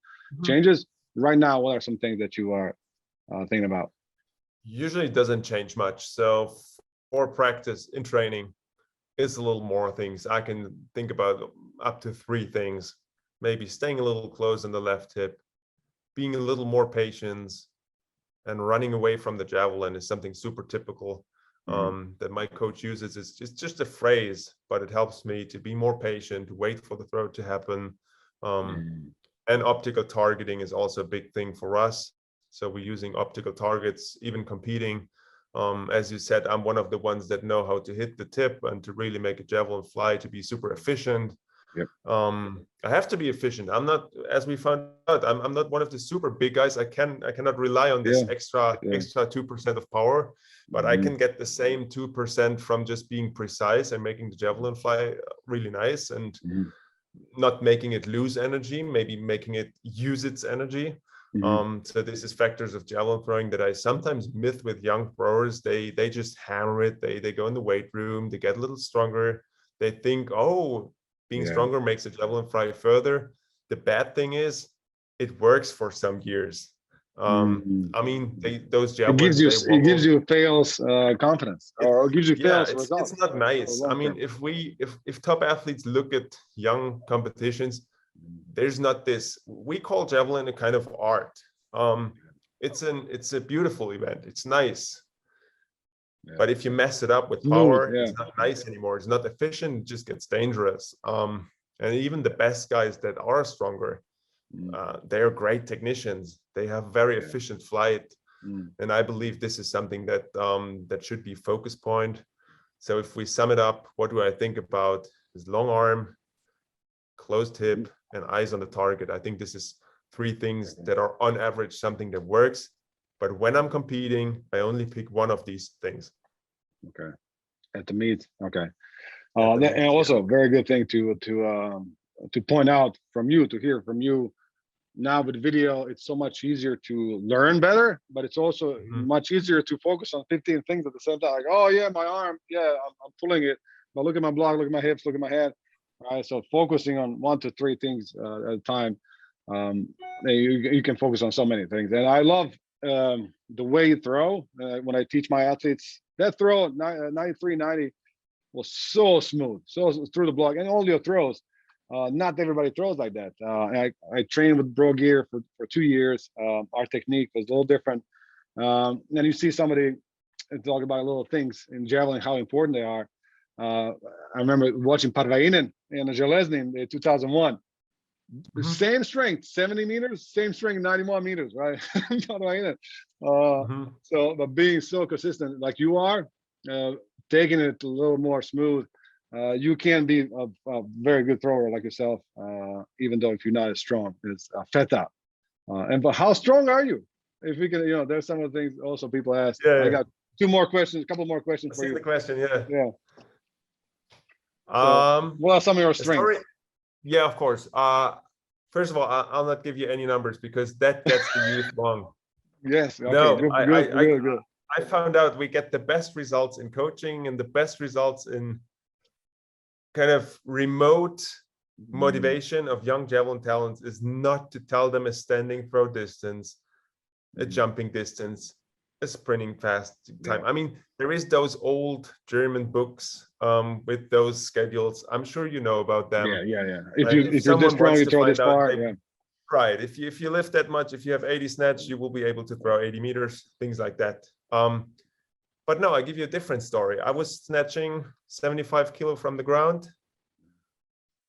changes. Right now, what are some things that you are thinking about? Usually it doesn't change much. So for practice in training, it's a little more things. I can think about up to 3 things. Maybe staying a little close on the left hip, being a little more patient, and running away from the javelin is something super typical that my coach uses. It's just a phrase, but it helps me to be more patient, to wait for the throw to happen. And optical targeting is also a big thing for us. So we're using optical targets, even competing. As you said, I'm one of the ones that know how to hit the tip and to really make a javelin fly, to be super efficient. I have to be efficient. I'm not, as we found out, I'm not one of the super big guys. I cannot rely on this extra 2% of power, but I can get the same 2% from just being precise and making the javelin fly really nice, and not making it lose energy, maybe making it use its energy. So this is factors of javelin throwing that I sometimes myth with young throwers. They just hammer it. They go in the weight room. They get a little stronger. They think, oh, being stronger makes the javelin fly further. The bad thing is, it works for some years. I mean, those javelins. It gives you fails confidence, or it gives you fails results. It's not nice. I mean, if top athletes look at young competitions, there's not this. We call javelin a kind of art. It's a beautiful event. It's nice. But if you mess it up with power, it's not nice anymore. It's not efficient. It just gets dangerous. And even the best guys that are stronger, they're great technicians. They have very efficient flight. And I believe this is something that that should be focus point. So if we sum it up, what do I think about is long arm, closed hip, and eyes on the target. I think this is 3 things that are on average something that works. But when I'm competing, I only pick one of these things. Okay. At the meet. Okay. At the meet, And also very good thing to point out from you, to hear from you. Now with video, it's so much easier to learn better, but it's also much easier to focus on 15 things at the same time. Like, oh yeah, my arm, yeah, I'm pulling it. But look at my block, look at my hips, look at my head. All right, so focusing on 1 to 3 things at a time, you can focus on so many things. And I love the way you throw. When I teach my athletes, that throw 93, 90 was so smooth, so through the block, and all your throws. Not everybody throws like that. I trained with Bro Gear for 2 years. Our technique was a little different. And you see somebody talk about little things in javelin, how important they are. I remember watching Parvainen and Železny in 2001. The same strength, 70 meters, same strength, 91 meters, right? So, but being so consistent like you are, taking it a little more smooth, you can be a very good thrower like yourself, even though if you're not as strong as Vetter. But how strong are you? If we can, there's some of the things also people ask. I got 2 more questions, a couple more questions for you. The question, yeah. So, what are some of your strengths? Yeah, of course. First of all, I'll not give you any numbers because that gets the youth wrong. Yes. Okay, no, good. I found out we get the best results in coaching and the best results in kind of remote motivation of young javelin talents is not to tell them a standing throw distance, a jumping distance, a sprinting fast time. I mean, there is those old German books with those schedules. I'm sure you know about them. Yeah. If you're this strong, you throw this far. Right. If you lift that much, if you have 80 snatch, you will be able to throw 80 meters, things like that. But no, I give you a different story. I was snatching 75 kilo from the ground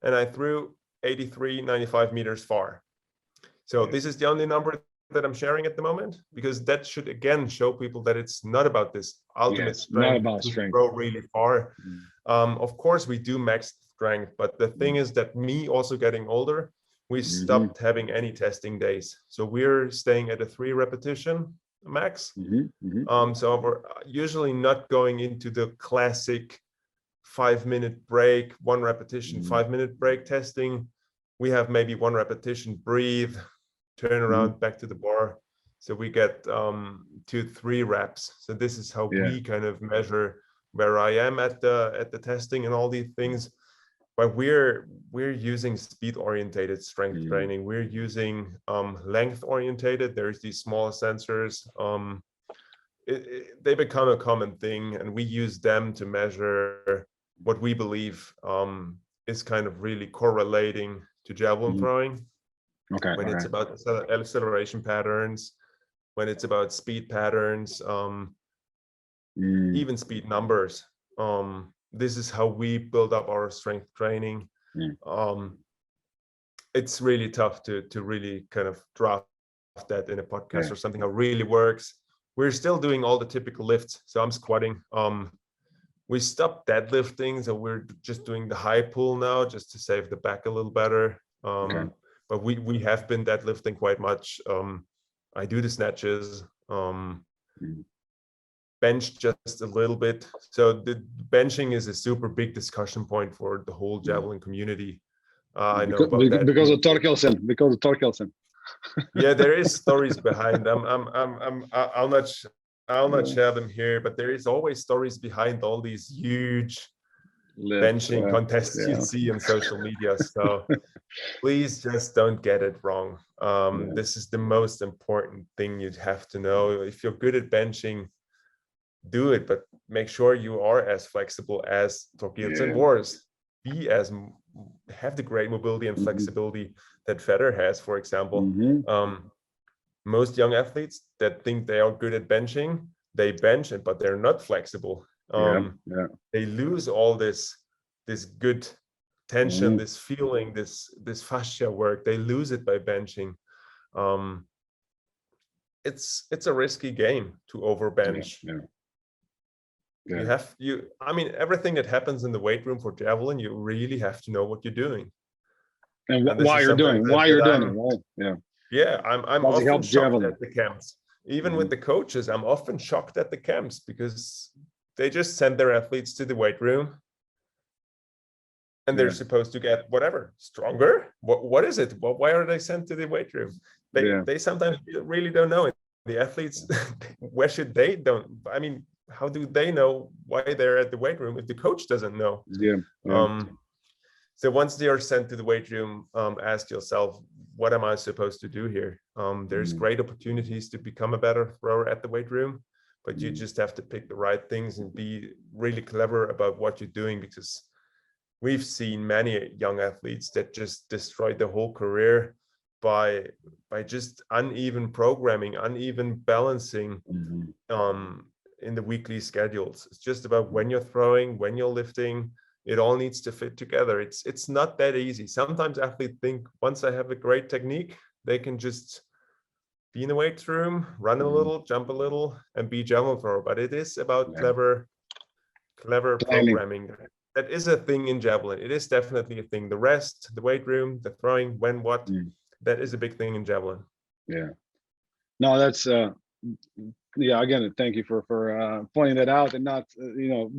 and I threw 83, 95 meters far. So this is the only number that I'm sharing at the moment, because that should again show people that it's not about this ultimate strength, not about strength. Throw really far. Of course we do max strength, but the thing is that me also getting older, we stopped having any testing days. So we're staying at a 3 repetition max. So we're usually not going into the classic 5-minute break, 1 repetition, 5-minute break testing. We have maybe 1 repetition, breathe, turn around, back to the bar. So we get 2-3 reps. So this is how we kind of measure where I am at the testing and all these things. But we're using speed orientated strength training. We're using length orientated. There's these small sensors. They become a common thing, and we use them to measure what we believe is kind of really correlating to javelin throwing. When it's about acceleration patterns, when it's about speed patterns, even speed numbers. This is how we build up our strength training. It's really tough to really kind of draft that in a podcast or something that really works. We're still doing all the typical lifts. So I'm squatting. We stopped deadlifting, so we're just doing the high pull now, just to save the back a little better. But we have been deadlifting quite much. I do the snatches, bench just a little bit. So the benching is a super big discussion point for the whole javelin community. I know about that because of Torkelsen. Yeah, there is stories behind them. I'll not share them here, but there is always stories behind all these huge benching contests you see on social media. So please just don't get it wrong. This is the most important thing you'd have to know. If you're good at benching, do it, but make sure you are as flexible as Torkelsen was. Have the great mobility and flexibility that Vetter has, for example. Most young athletes that think they are good at benching, they bench it, but they're not flexible. They lose all this good tension, this feeling, this fascia work. They lose it by benching. It's a risky game to overbench. I mean, everything that happens in the weight room for javelin, you really have to know what you're doing. And why you're doing it, right? Yeah, I'm Does it often help shocked javelin? at the camps. Even with the coaches, I'm often shocked at the camps because they just send their athletes to the weight room and they're supposed to get whatever, stronger. What is it? Why are they sent to the weight room? They sometimes really don't know it. The athletes, where should they don't? I mean, how do they know why they're at the weight room if the coach doesn't know? So once they are sent to the weight room, ask yourself, what am I supposed to do here? There's great opportunities to become a better thrower at the weight room, but you just have to pick the right things and be really clever about what you're doing, because we've seen many young athletes that just destroyed their whole career by just uneven programming, uneven balancing in the weekly schedules. It's just about when you're throwing, when you're lifting. It all needs to fit together. It's not that easy. Sometimes athletes think once I have a great technique, they can just be in the weight room, run a little, jump a little, and be javelin thrower. But it is about clever programming. That is a thing in javelin. It is definitely a thing. The rest, the weight room, the throwing, when, what, that is a big thing in javelin. Yeah. No, that's again, thank you for pointing that out and not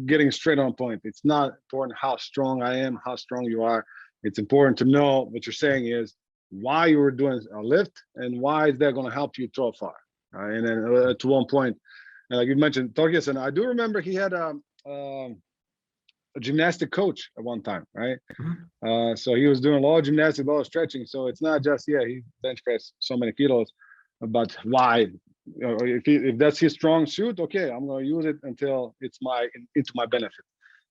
getting straight on point. It's not important how strong I am, how strong you are. It's important to know what you're saying is why you were doing a lift and why is that going to help you throw far. And then to one point, like you mentioned, Torgerson, I do remember he had a gymnastic coach at one time, right? So he was doing a lot of gymnastics, a lot of stretching. So it's not just he bench press so many kilos, but why? If that's his strong suit, okay, I'm going to use it until it's into my benefit.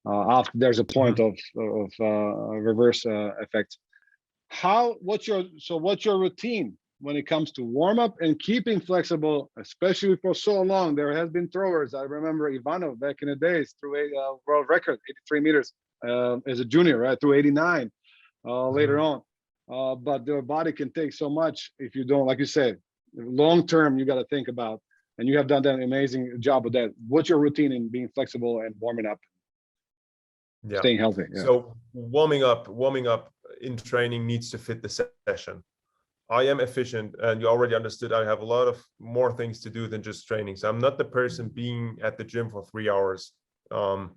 After there's a point of reverse effect. What's your routine when it comes to warm up and keeping flexible, especially for so long? There has been throwers. I remember Ivanov back in the days threw a world record, 83 meters as a junior, right? Through 89 later on. But their body can take so much if you don't, like you said, long term you got to think about, and you have done an amazing job with that. What's your routine in being flexible and warming up, staying healthy? So warming up in training needs to fit the session. I am efficient, and you already understood I have a lot of more things to do than just training. So I'm not the person being at the gym for 3 hours. I'm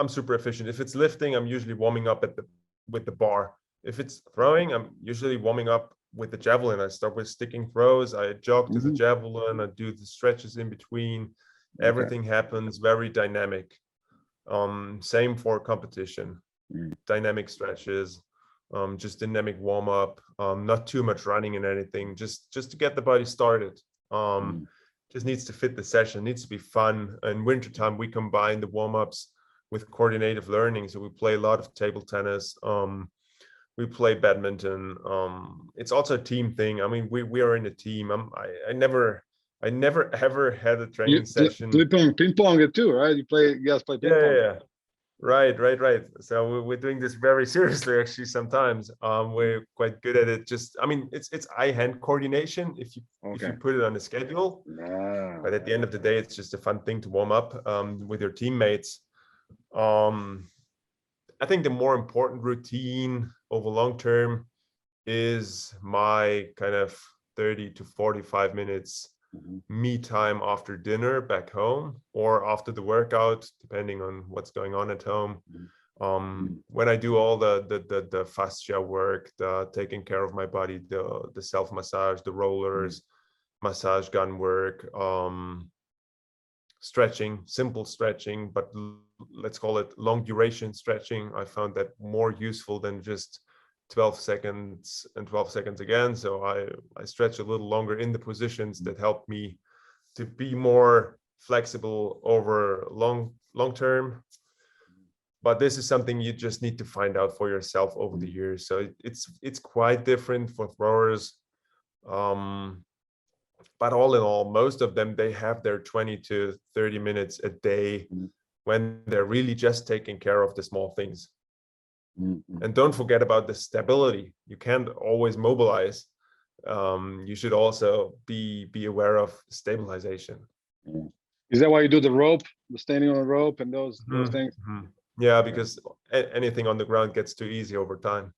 super efficient. If it's lifting, I'm usually warming up with the bar. If it's throwing, I'm usually warming up with the javelin. I start with sticking throws. I jog to the javelin. I do the stretches in between. Everything happens very dynamic. Same for competition. Dynamic stretches, just dynamic warm up. Not too much running and anything. Just to get the body started. Just needs to fit the session. Needs to be fun. In wintertime, we combine the warm ups with coordinative learning. So we play a lot of table tennis. We play badminton. It's also a team thing. I mean, we are in a team. I never ever had a training session. Ping pong it too, right? You guys play ping pong. Yeah. Right. So we're doing this very seriously, actually. Sometimes we're quite good at it. Just, I mean, it's eye-hand coordination if you put it on a schedule. But at the end of the day, it's just a fun thing to warm up with your teammates. I think the more important routine over long term is my kind of 30 to 45 minutes me time after dinner back home or after the workout, depending on what's going on at home. When I do all the fascia work, the taking care of my body, the self massage, the rollers, massage gun work, stretching, simple stretching, but let's call it long duration stretching. I found that more useful than just 12 seconds and 12 seconds again. So I stretch a little longer in the positions that help me to be more flexible over long term. But this is something you just need to find out for yourself over the years. So it's quite different for throwers. But all in all, most of them, they have their 20 to 30 minutes a day when they're really just taking care of the small things. Mm-hmm. And don't forget about the stability. You can't always mobilize. You should also be aware of stabilization. Mm-hmm. Is that why you do the rope, the standing on the rope, and those things? Mm-hmm. Yeah, because anything on the ground gets too easy over time.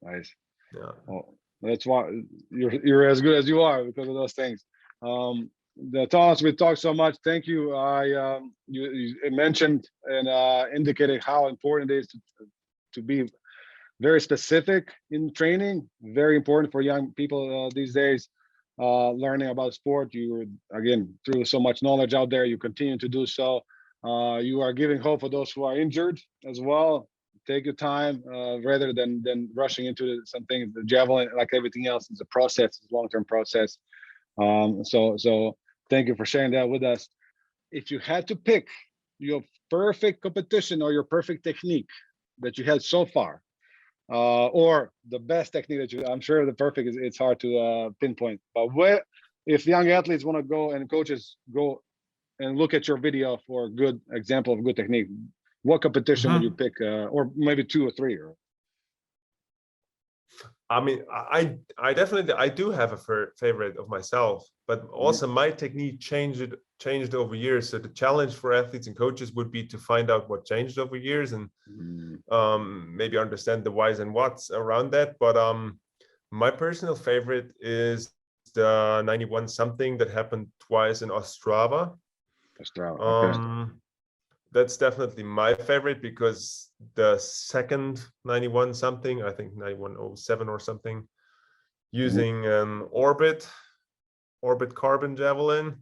Nice. Yeah. Well, that's why you're as good as you are, because of those things. Thomas, we talked so much. Thank you. You mentioned and indicated how important it is to be very specific in training. Very important for young people these days, learning about sport. You again, through so much knowledge out there, you continue to do so. You are giving hope for those who are injured as well. Take your time rather than rushing into something. The javelin, like everything else, is a process, it's a long-term process. So thank you for sharing that with us. If you had to pick your perfect competition or your perfect technique that you had so far, or the best technique that I'm sure the perfect is, it's hard to pinpoint, but where, if young athletes want to go and coaches go and look at your video for a good example of good technique, what competition would you pick, or maybe 2 or 3? Or I mean, I definitely, I do have a favorite of myself, but also my technique changed over years. So the challenge for athletes and coaches would be to find out what changed over years and maybe understand the whys and whats around that. But my personal favorite is the 91 something that happened twice in Ostrava. okay. That's definitely my favorite, because the second 91 something, I think 9107 or something, using an orbit carbon javelin.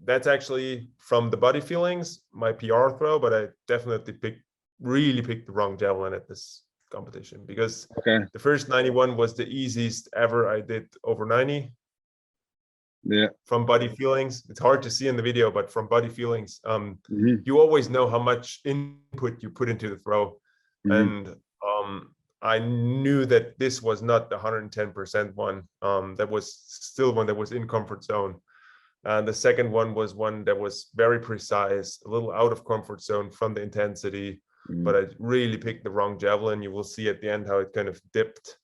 That's actually from the body feelings, my PR throw, but I definitely really picked the wrong javelin at this competition, because the first 91 was the easiest ever I did over 90. Yeah. From body feelings, it's hard to see in the video, but from body feelings, you always know how much input you put into the throw. And I knew that this was not the 110% one. That was still one that was in comfort zone. And the second one was one that was very precise, a little out of comfort zone from the intensity, but I really picked the wrong javelin. You will see at the end how it kind of dipped.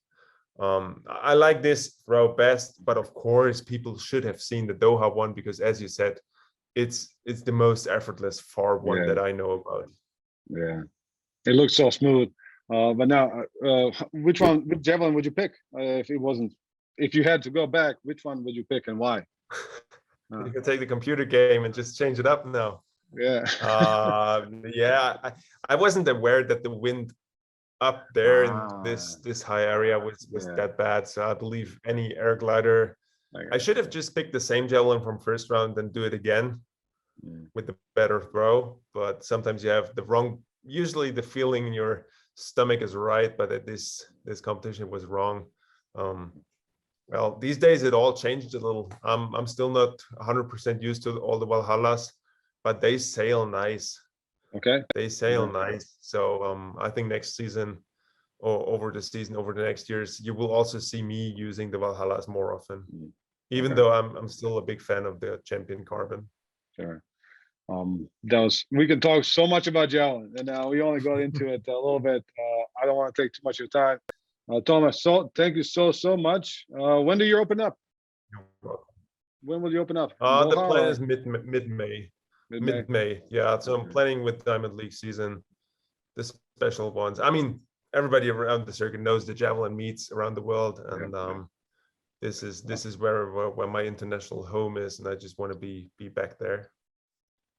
I like this throw best, but of course people should have seen the Doha one, because as you said, it's the most effortless far one that I know about. Yeah, it looks so smooth. But now, which javelin would you pick if you had to go back? Which one would you pick and why? You can take the computer game and just change it up now. Yeah. Yeah, I wasn't aware that the wind up there in this high area was that bad. So I believe any air glider, I should have just picked the same javelin from first round and do it again with the better throw. But sometimes you have the wrong, usually the feeling in your stomach is right, but at this competition was wrong. Well, these days it all changed a little. I'm still not 100% used to all the Valhallas, but they sail nice. Okay. They sail nice. So I think next season, or over the next years, you will also see me using the Valhallas more often. Even though I'm still a big fan of the Champion Carbon. Sure. We can talk so much about javelin, and we only got into it a little bit. I don't want to take too much of your time. Thomas, thank you so much. When do you open up? When will you open up? The plan is mid-May. Mid-May, yeah. So I'm planning with Diamond League season, the special ones. I mean, everybody around the circuit knows the javelin meets around the world, and this is where my international home is, and I just want to be back there.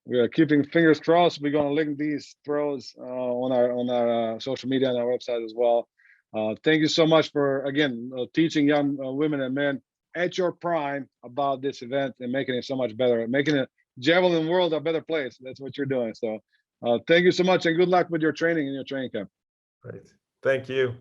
We are keeping fingers crossed. We're gonna link these throws on our social media and our website as well. Thank you so much for again teaching young women and men at your prime about this event and making it so much better, making the javelin world a better place. That's what you're doing. So thank you so much, and good luck with your training and your training camp. Great. Thank you.